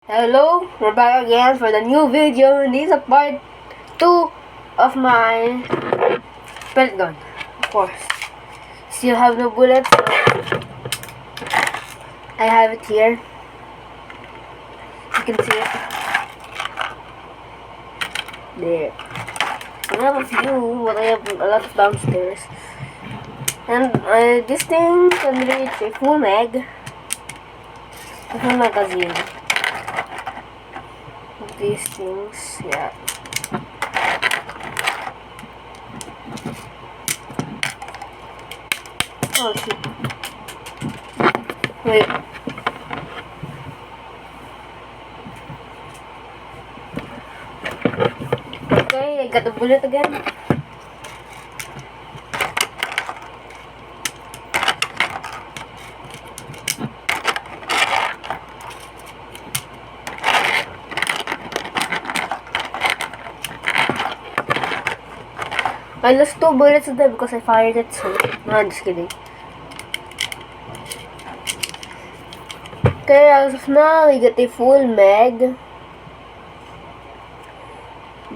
Hello, we're back again for the new video, and this is part 2 of my pellet gun. Of course, still have no bullets, so I have it here. You can see it there. I have a few, but I have a lot of downstairs. And this thing can reach a full magazine. These things, yeah. Oh shit. Wait. Okay, I got the bullet again. I lost 2 bullets today because I fired it, so no, I'm just kidding. Okay, as of now, we get a full mag.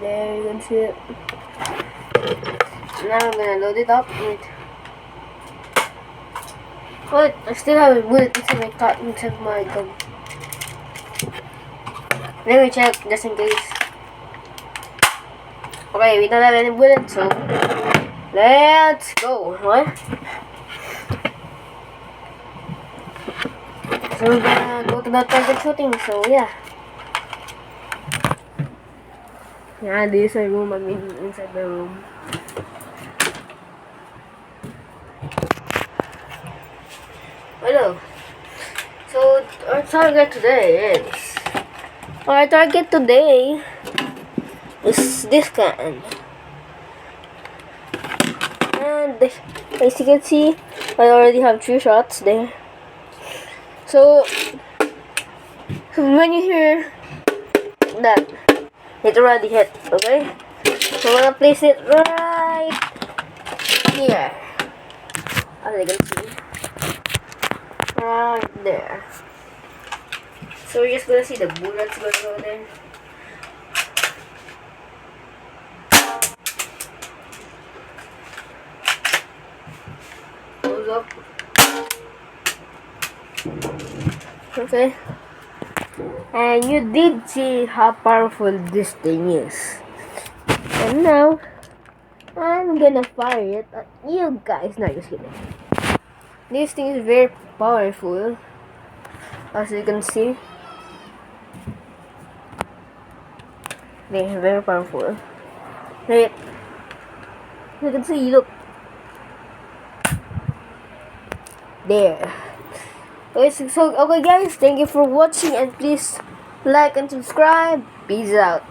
There, you can see it. Now I'm gonna load it up. Wait. Wait, I still have a bullet inside my gun. Let me check, just in case. Okay, we don't have any bullets, so let's go. What? So we're gonna go to the target shooting, so yeah. Yeah, this is my room, I'm inside the room. Hello. So our target today is this can. And as you can see, I already have 3 shots there. So when you hear that, it already hit, okay? So I'm gonna place it right here, as you can see, right there. So we're just gonna see the bullets gonna go there. Close up. Okay. And you did see how powerful this thing is. And now, I'm gonna fire it at you guys. No, just kidding. This thing is very powerful, as you can see. They're very powerful. Right? You can see, look. There. Okay, so okay guys, thank you for watching, and please like and subscribe. Peace out.